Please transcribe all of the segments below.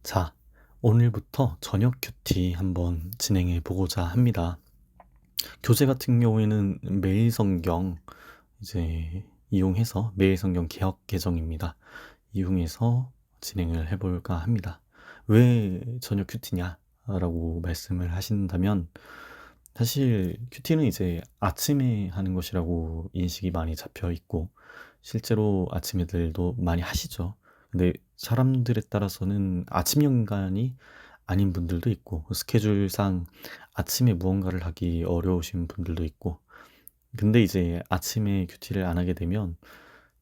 자, 오늘부터 저녁 큐티 한번 진행해 보고자 합니다. 교재 같은 경우에는 매일 성경 이제 이용해서 매일 성경 개역 개정입니다. 이용해서 진행을 해 볼까 합니다. "왜 저녁 큐티냐?"라고 말씀을 하신다면, 사실 큐티는 이제 아침에 하는 것이라고 인식이 많이 잡혀 있고 실제로 아침에들도 많이 하시죠. 근데 사람들에 따라서는 아침 인간이 아닌 분들도 있고, 스케줄상 아침에 무언가를 하기 어려우신 분들도 있고, 근데 이제 아침에 큐티를 안 하게 되면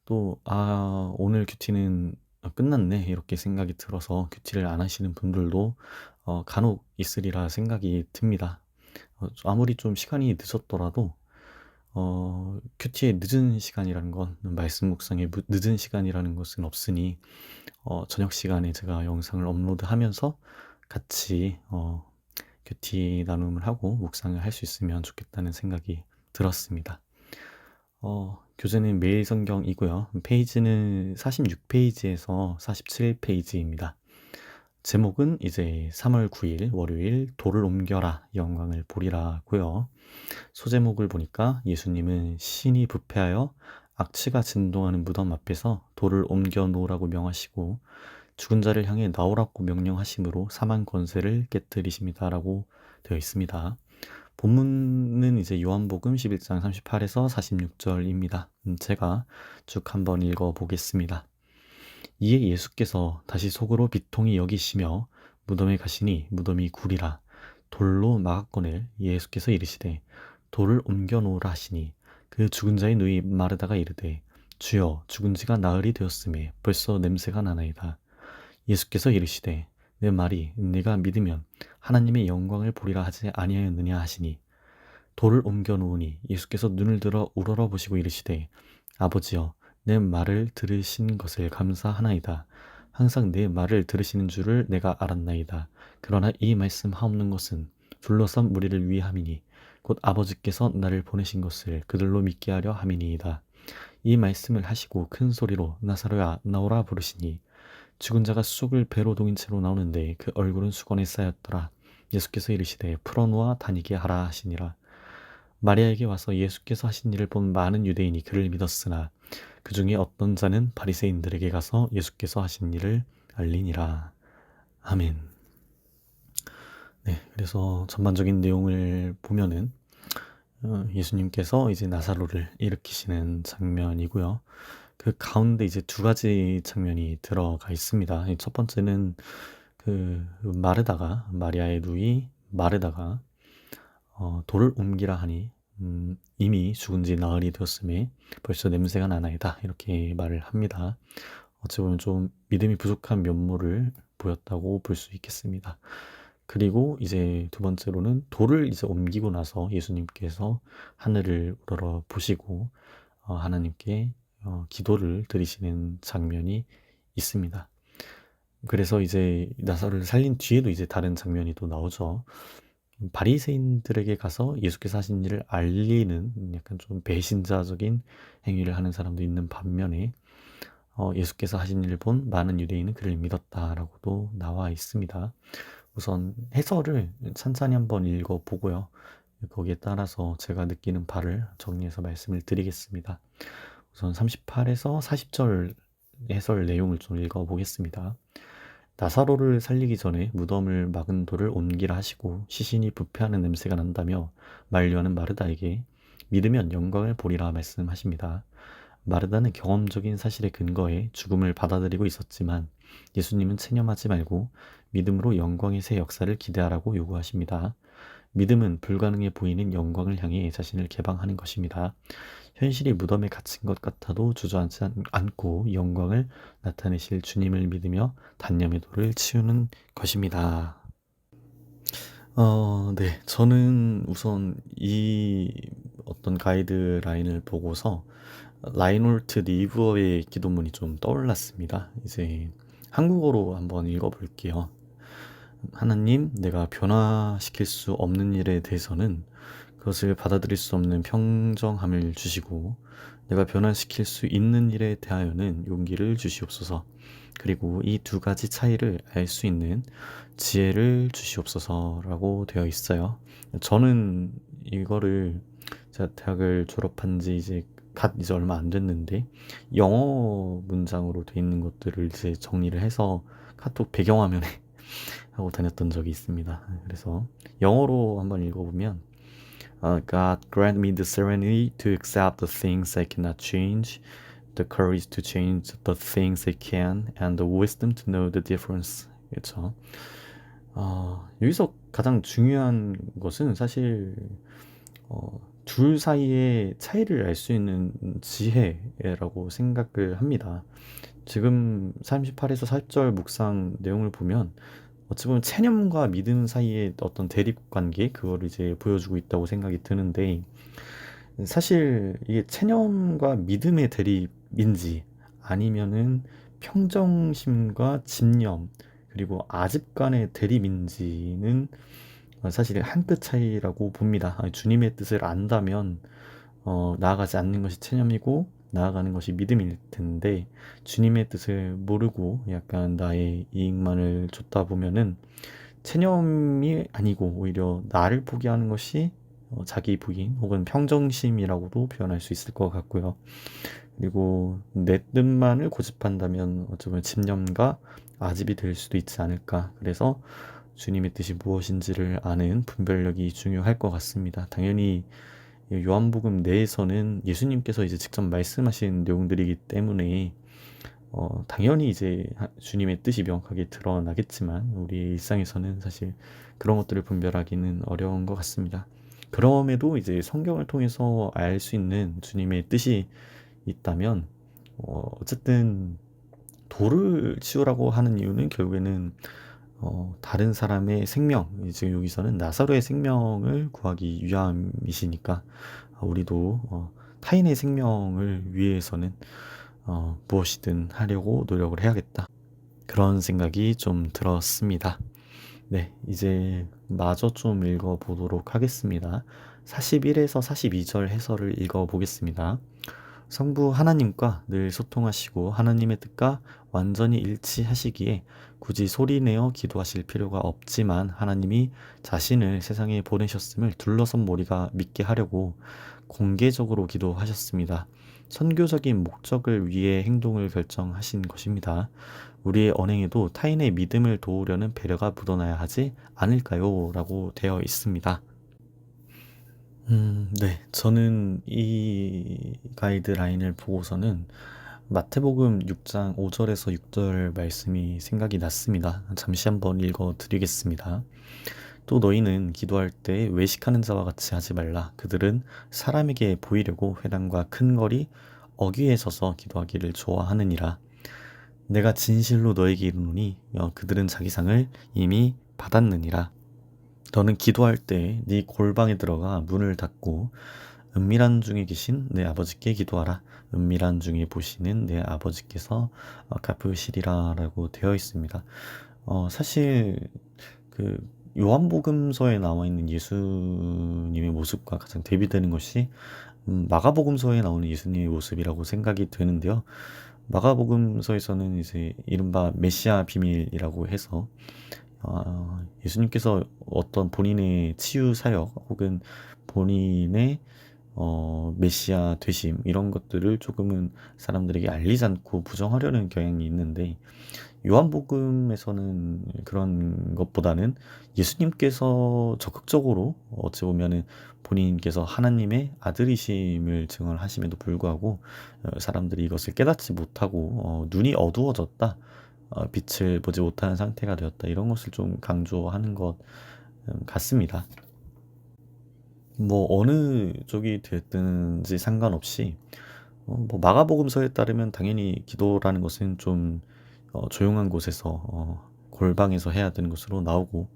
또 '아 오늘 큐티는 끝났네.' 이렇게 생각이 들어서 큐티를 안 하시는 분들도 간혹 있으리라 생각이 듭니다. 아무리 좀 시간이 늦었더라도 큐티의 늦은 시간이라는 건, 말씀 묵상의 늦은 시간이라는 것은 없으니 저녁 시간에 제가 영상을 업로드하면서 같이 큐티 나눔을 하고 묵상을 할 수 있으면 좋겠다는 생각이 들었습니다. 교재는 매일 성경이고요. 페이지는 46 페이지에서 47 페이지입니다. 제목은 이제 3월 9일 월요일 돌을 옮겨라 영광을 보리라고요. 소제목을 보니까 예수님은 신이 부패하여 악취가 진동하는 무덤 앞에서 돌을 옮겨 놓으라고 명하시고 죽은 자를 향해 나오라고 명령하심으로 사망 권세를 깨뜨리십니다라고 되어 있습니다. 본문은 이제 요한복음 11장 38에서 46절입니다. 제가 쭉 한번 읽어 보겠습니다. 이에 예수께서 다시 속으로 비통히 여기시며 무덤에 가시니 무덤이 구리라. 돌로 막았거늘 예수께서 이르시되 돌을 옮겨 놓으라 하시니 그 죽은 자의 누이 마르다가 이르되 주여 죽은 지가 나흘이 되었음에 벌써 냄새가 나나이다. 예수께서 이르시되 내 말이 네가 믿으면 하나님의 영광을 보리라 하지 아니하였느냐 하시니 돌을 옮겨 놓으니 예수께서 눈을 들어 우러러 보시고 이르시되 아버지여 내 말을 들으신 것을 감사하나이다. 항상 내 말을 들으시는 줄을 내가 알았나이다. 그러나 이 말씀 하옵는 것은 둘러싼 무리를 위함이니 곧 아버지께서 나를 보내신 것을 그들로 믿게 하려 함이니이다. 이 말씀을 하시고 큰 소리로 나사로야 나오라 부르시니 죽은 자가 쑥을 배로 동인 채로 나오는데 그 얼굴은 수건에 쌓였더라. 예수께서 이르시되 풀어놓아 다니게 하라 하시니라. 마리아에게 와서 예수께서 하신 일을 본 많은 유대인이 그를 믿었으나 그 중에 어떤 자는 바리새인들에게 가서 예수께서 하신 일을 알리니라. 아멘. 네, 그래서 전반적인 내용을 보면은 예수님께서 이제 나사로를 일으키시는 장면이고요. 그 가운데 이제 두 가지 장면이 들어가 있습니다. 첫 번째는 그 마리아의 누이 마르다가 돌을 옮기라 하니 이미 죽은 지 나흘이 되었음에 벌써 냄새가 나나이다 이렇게 말을 합니다. 어찌 보면 좀 믿음이 부족한 면모를 보였다고 볼 수 있겠습니다. 그리고 이제 두 번째로는 돌을 이제 옮기고 나서 예수님께서 하늘을 우러러 보시고 하나님께 기도를 드리시는 장면이 있습니다. 그래서 이제 나사로를 살린 뒤에도 이제 다른 장면이 또 나오죠. 바리새인들에게 가서 예수께서 하신 일을 알리는 약간 좀 배신자적인 행위를 하는 사람도 있는 반면에 예수께서 하신 일을 본 많은 유대인은 그를 믿었다라고도 나와 있습니다. 우선 해설을 찬찬히 한번 읽어보고요. 거기에 따라서 제가 느끼는 바를 정리해서 말씀을 드리겠습니다. 우선 38에서 40절 해설 내용을 좀 읽어보겠습니다. 나사로를 살리기 전에 무덤을 막은 돌을 옮기라 하시고 시신이 부패하는 냄새가 난다며 만류하는 마르다에게 믿으면 영광을 보리라 말씀하십니다. 마르다는 경험적인 사실에 근거해 죽음을 받아들이고 있었지만 예수님은 체념하지 말고 믿음으로 영광의 새 역사를 기대하라고 요구하십니다. 믿음은 불가능해 보이는 영광을 향해 자신을 개방하는 것입니다. 현실이 무덤에 갇힌 것 같아도 주저앉지 않고 영광을 나타내실 주님을 믿으며 단념의 돌을 치우는 것입니다. 네. 저는 우선 이 어떤 가이드라인을 보고서 라이놀트 리브어의 기도문이 좀 떠올랐습니다. 이제 한국어로 한번 읽어볼게요. 하나님, 내가 변화시킬 수 없는 일에 대해서는 그것을 받아들일 수 없는 평정함을 주시고 내가 변화시킬 수 있는 일에 대하여는 용기를 주시옵소서. 그리고 이 두 가지 차이를 알 수 있는 지혜를 주시옵소서라고 되어 있어요. 저는 이거를 제가 대학을 졸업한 지 이제 얼마 안 됐는데 영어 문장으로 돼 있는 것들을 이제 정리를 해서 카톡 배경화면에 하고 다녔던 적이 있습니다. 그래서 영어로 한번 읽어보면 God grant me the serenity to accept the things I cannot change, the courage to change the things I can, and the wisdom to know the difference. 그렇죠. 여기서 가장 중요한 것은 사실 둘 사이의 차이를 알 수 있는 지혜라고 생각을 합니다. 지금 38에서 40절 묵상 내용을 보면 어찌 보면 체념과 믿음 사이의 어떤 대립 관계 그거를 이제 보여주고 있다고 생각이 드는데 사실 이게 체념과 믿음의 대립인지 아니면은 평정심과 집념 그리고 아집 간의 대립인지는 사실 한 끗 차이라고 봅니다. 주님의 뜻을 안다면 나아가지 않는 것이 체념이고 나아가는 것이 믿음일 텐데 주님의 뜻을 모르고 약간 나의 이익만을 좇다 보면은 체념이 아니고 오히려 나를 포기하는 것이 자기 부인 혹은 평정심이라고도 표현할 수 있을 것 같고요. 그리고 내 뜻만을 고집한다면 어쩌면 집념과 아집이 될 수도 있지 않을까. 그래서 주님의 뜻이 무엇인지를 아는 분별력이 중요할 것 같습니다. 당연히 요한복음 내에서는 예수님께서 이제 직접 말씀하신 내용들이기 때문에 당연히 이제 주님의 뜻이 명확하게 드러나겠지만 우리의 일상에서는 사실 그런 것들을 분별하기는 어려운 것 같습니다. 그럼에도 이제 성경을 통해서 알 수 있는 주님의 뜻이 있다면 어쨌든 돌을 치우라고 하는 이유는 결국에는 다른 사람의 생명, 지금 여기서는 나사로의 생명을 구하기 위함이시니까 우리도 타인의 생명을 위해서는 무엇이든 하려고 노력을 해야겠다. 그런 생각이 좀 들었습니다. 네, 이제 마저 좀 읽어보도록 하겠습니다. 41에서 42절 해설을 읽어보겠습니다. 성부 하나님과 늘 소통하시고 하나님의 뜻과 완전히 일치하시기에 굳이 소리내어 기도하실 필요가 없지만 하나님이 자신을 세상에 보내셨음을 둘러선 머리가 믿게 하려고 공개적으로 기도하셨습니다. 선교적인 목적을 위해 행동을 결정하신 것입니다. 우리의 언행에도 타인의 믿음을 도우려는 배려가 묻어나야 하지 않을까요? 라고 되어 있습니다. 네. 저는 이 가이드라인을 보고서는 마태복음 6장 5절에서 6절 말씀이 생각이 났습니다. 잠시 한번 읽어 드리겠습니다. 또 너희는 기도할 때 외식하는 자와 같이 하지 말라. 그들은 사람에게 보이려고 회당과 큰 거리 어귀에 서서 기도하기를 좋아하느니라. 내가 진실로 너에게 이르노니 그들은 자기 상을 이미 받았느니라. 너는 기도할 때 네 골방에 들어가 문을 닫고 은밀한 중에 계신 내 아버지께 기도하라. 은밀한 중에 보시는 내 아버지께서 갚으시리라 라고 되어 있습니다. 사실 그 요한복음서에 나와 있는 예수님의 모습과 가장 대비되는 것이 마가복음서에 나오는 예수님의 모습이라고 생각이 되는데요. 마가복음서에서는 이제 이른바 메시아 비밀이라고 해서 예수님께서 어떤 본인의 치유 사역 혹은 본인의 메시아 되심 이런 것들을 조금은 사람들에게 알리지 않고 부정하려는 경향이 있는데 요한복음에서는 그런 것보다는 예수님께서 적극적으로 어찌 보면은 본인께서 하나님의 아들이심을 증언하심에도 불구하고 사람들이 이것을 깨닫지 못하고 눈이 어두워졌다. 빛을 보지 못하는 상태가 되었다. 이런 것을 좀 강조하는 것 같습니다. 뭐 어느 쪽이 됐든지 상관없이 뭐 마가복음서에 따르면 당연히 기도라는 것은 좀 조용한 곳에서 골방에서 해야 되는 것으로 나오고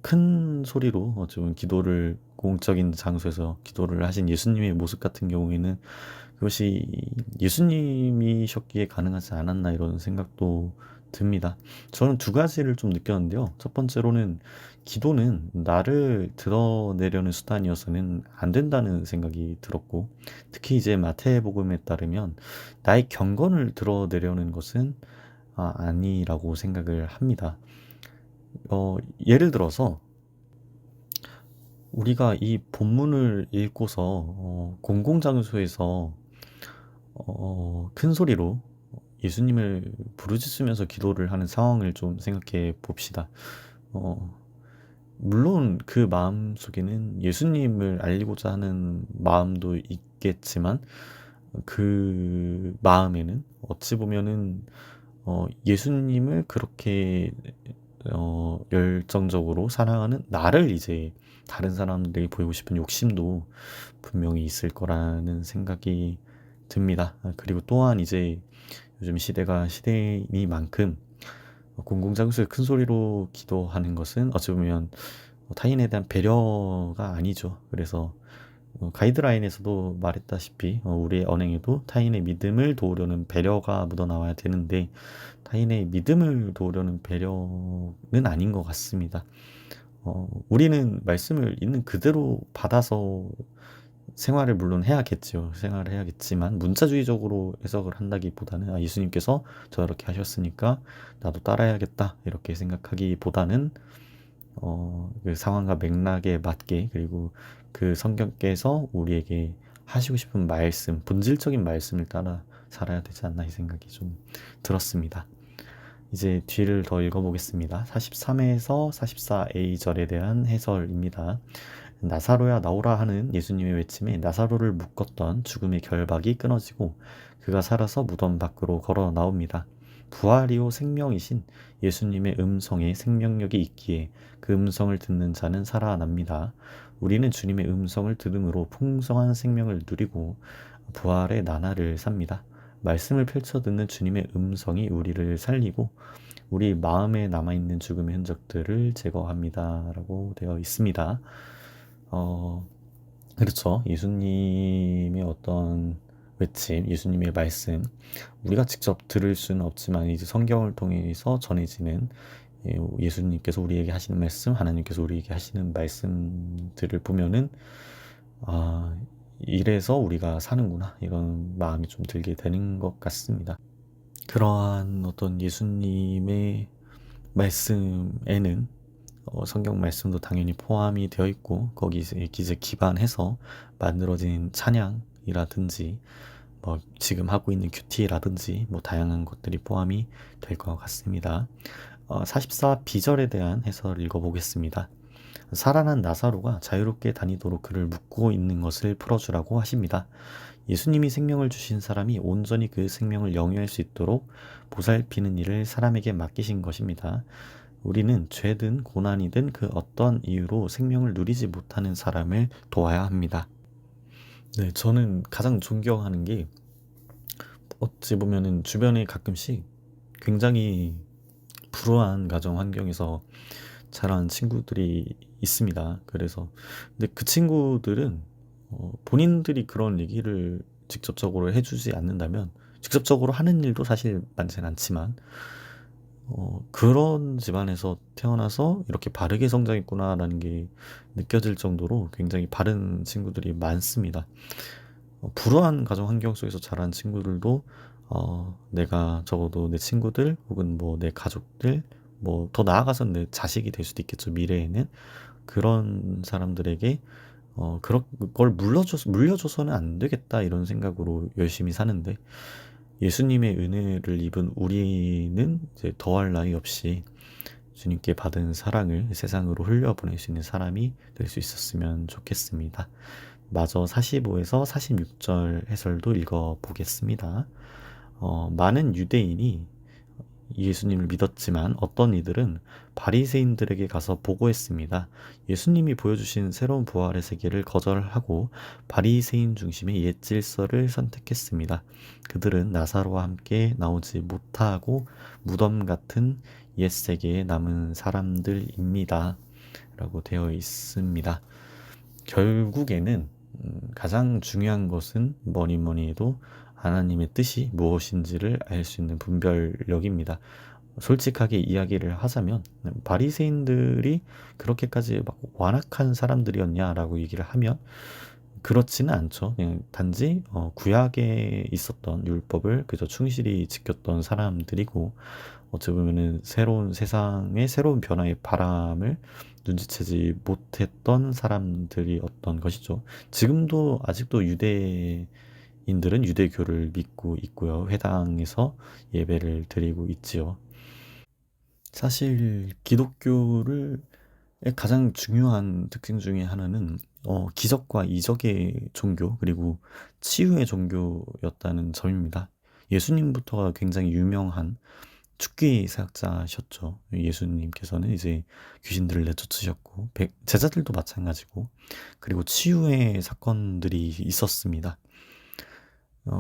큰 소리로 어쩌면 기도를 공적인 장소에서 기도를 하신 예수님의 모습 같은 경우에는 그것이 예수님이셨기에 가능하지 않았나 이런 생각도 듭니다. 저는 두 가지를 좀 느꼈는데요. 첫 번째로는 기도는 나를 드러내려는 수단이어서는 안 된다는 생각이 들었고, 특히 이제 마태복음에 따르면 나의 경건을 드러내려는 것은 아니라고 생각을 합니다. 예를 들어서 우리가 이 본문을 읽고서 공공장소에서 큰 소리로 예수님을 부르짖으면서 기도를 하는 상황을 좀 생각해 봅시다. 어, 물론 그 마음 속에는 예수님을 알리고자 하는 마음도 있겠지만 그 마음에는 어찌 보면은 예수님을 그렇게 열정적으로 사랑하는 나를 이제 다른 사람들에게 보이고 싶은 욕심도 분명히 있을 거라는 생각이 듭니다. 그리고 또한 이제 요즘 시대가 시대이니만큼 공공장소에 큰 소리로 기도하는 것은 어찌 보면 타인에 대한 배려가 아니죠. 그래서 가이드라인에서도 말했다시피 우리의 언행에도 타인의 믿음을 도우려는 배려가 묻어나와야 되는데 타인의 믿음을 도우려는 배려는 아닌 것 같습니다. 우리는 말씀을 있는 그대로 받아서 생활을 물론 해야겠죠. 생활을 해야겠지만 문자주의적으로 해석을 한다기보다는 예수님께서 저렇게 하셨으니까 나도 따라야겠다 이렇게 생각하기보다는 그 상황과 맥락에 맞게 그리고 그 성경께서 우리에게 하시고 싶은 말씀, 본질적인 말씀을 따라 살아야 되지 않나 이 생각이 좀 들었습니다. 이제 뒤를 더 읽어보겠습니다. 43에서 44A절에 대한 해설입니다. 나사로야 나오라 하는 예수님의 외침에 나사로를 묶었던 죽음의 결박이 끊어지고 그가 살아서 무덤 밖으로 걸어 나옵니다. 부활이요 생명이신 예수님의 음성에 생명력이 있기에 그 음성을 듣는 자는 살아납니다. 우리는 주님의 음성을 들음으로 풍성한 생명을 누리고 부활의 나날을 삽니다. 말씀을 펼쳐 듣는 주님의 음성이 우리를 살리고 우리 마음에 남아있는 죽음의 흔적들을 제거합니다. 라고 되어 있습니다. 그렇죠. 예수님의 어떤 외침, 예수님의 말씀, 우리가 직접 들을 수는 없지만 이제 성경을 통해서 전해지는 예수님께서 우리에게 하시는 말씀, 하나님께서 우리에게 하시는 말씀들을 보면은 이래서 우리가 사는구나 이런 마음이 좀 들게 되는 것 같습니다. 그러한 어떤 예수님의 말씀에는 성경 말씀도 당연히 포함이 되어 있고 거기에 이제 기반해서 만들어진 찬양이라든지 뭐 지금 하고 있는 큐티라든지 뭐 다양한 것들이 포함이 될 것 같습니다. 44B절에 대한 해설을 읽어보겠습니다. 살아난 나사로가 자유롭게 다니도록 그를 묶고 있는 것을 풀어주라고 하십니다. 예수님이 생명을 주신 사람이 온전히 그 생명을 영위할 수 있도록 보살피는 일을 사람에게 맡기신 것입니다. 우리는 죄든 고난이든 그 어떤 이유로 생명을 누리지 못하는 사람을 도와야 합니다. 네, 저는 가장 존경하는 게 어찌 보면은 주변에 가끔씩 굉장히 불우한 가정 환경에서 자란 친구들이 있습니다. 그래서 근데 그 친구들은 본인들이 그런 얘기를 직접적으로 해주지 않는다면 직접적으로 하는 일도 사실 많지는 않지만 그런 집안에서 태어나서 이렇게 바르게 성장했구나라는 게 느껴질 정도로 굉장히 바른 친구들이 많습니다. 불우한 가정 환경 속에서 자란 친구들도 내가 적어도 내 친구들 혹은 뭐 내 가족들 뭐 더 나아가서는 내 자식이 될 수도 있겠죠. 미래에는 그런 사람들에게 그런 걸 물려줘서는 안 되겠다 이런 생각으로 열심히 사는데 예수님의 은혜를 입은 우리는 이제 더할 나위 없이 주님께 받은 사랑을 세상으로 흘려보낼 수 있는 사람이 될 수 있었으면 좋겠습니다. 마저 45에서 46절 해설도 읽어보겠습니다. 많은 유대인이 예수님을 믿었지만 어떤 이들은 바리새인들에게 가서 보고했습니다. 예수님이 보여주신 새로운 부활의 세계를 거절하고 바리새인 중심의 옛 질서를 선택했습니다. 그들은 나사로와 함께 나오지 못하고 무덤 같은 옛 세계에 남은 사람들입니다. 라고 되어 있습니다. 결국에는 가장 중요한 것은 뭐니 해도 하나님의 뜻이 무엇인지를 알 수 있는 분별력입니다. 솔직하게 이야기를 하자면 바리새인들이 그렇게까지 막 완악한 사람들이었냐라고 얘기를 하면 그렇지는 않죠. 그냥 단지 구약에 있었던 율법을 그저 충실히 지켰던 사람들이고 어찌 보면은 새로운 세상의 새로운 변화의 바람을 눈치채지 못했던 사람들이었던 것이죠. 지금도 아직도 유대인들은 유대교를 믿고 있고요. 회당에서 예배를 드리고 있지요. 사실 기독교를 가장 중요한 특징 중에 하나는 기적과 이적의 종교 그리고 치유의 종교였다는 점입니다. 예수님부터가 굉장히 유명한 축기 사역자셨죠. 예수님께서는 이제 귀신들을 내쫓으셨고 제자들도 마찬가지고 그리고 치유의 사건들이 있었습니다.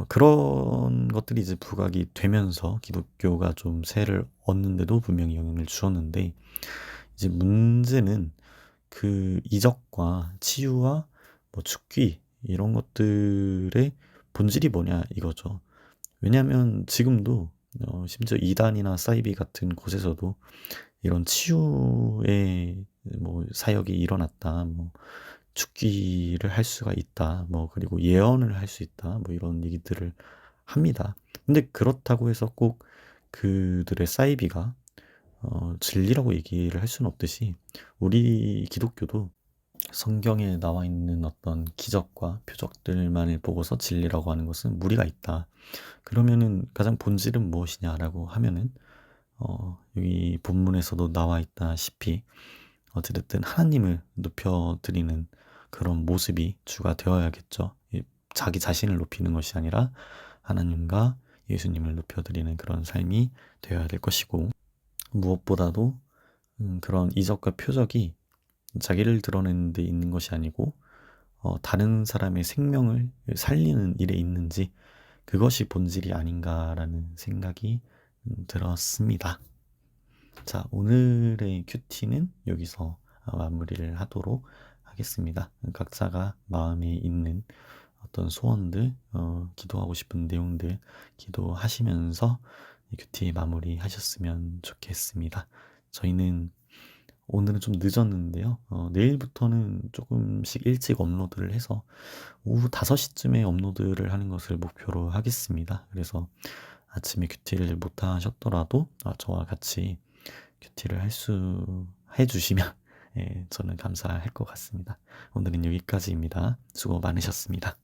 그런 것들이 이제 부각이 되면서 기독교가 좀 세를 얻는데도 분명히 영향을 주었는데 이제 문제는 그 이적과 치유와 뭐 축기 이런 것들의 본질이 뭐냐 이거죠. 왜냐하면 지금도 심지어 이단이나 사이비 같은 곳에서도 이런 치유의 뭐 사역이 일어났다, 뭐 축기를 할 수가 있다, 뭐 그리고 예언을 할 수 있다, 뭐 이런 얘기들을 합니다. 근데 그렇다고 해서 꼭 그들의 사이비가 진리라고 얘기를 할 수는 없듯이 우리 기독교도 성경에 나와 있는 어떤 기적과 표적들만을 보고서 진리라고 하는 것은 무리가 있다. 그러면은 가장 본질은 무엇이냐라고 하면은 여기 본문에서도 나와 있다시피 어찌됐든 하나님을 높여드리는 그런 모습이 주가 되어야겠죠. 자기 자신을 높이는 것이 아니라 하나님과 예수님을 높여드리는 그런 삶이 되어야 될 것이고 무엇보다도 그런 이적과 표적이 자기를 드러내는 데 있는 것이 아니고 다른 사람의 생명을 살리는 일에 있는지 그것이 본질이 아닌가라는 생각이 들었습니다. 자, 오늘의 큐티는 여기서 마무리를 하도록 하겠습니다. 각자가 마음에 있는 어떤 소원들, 기도하고 싶은 내용들 기도하시면서 이 큐티 마무리 하셨으면 좋겠습니다. 저희는 오늘은 좀 늦었는데요. 내일부터는 조금씩 일찍 업로드를 해서 오후 5시쯤에 업로드를 하는 것을 목표로 하겠습니다. 그래서 아침에 큐티를 못 하셨더라도 저와 같이 큐티를 해주시면 예, 저는 감사할 것 같습니다. 오늘은 여기까지입니다. 수고 많으셨습니다.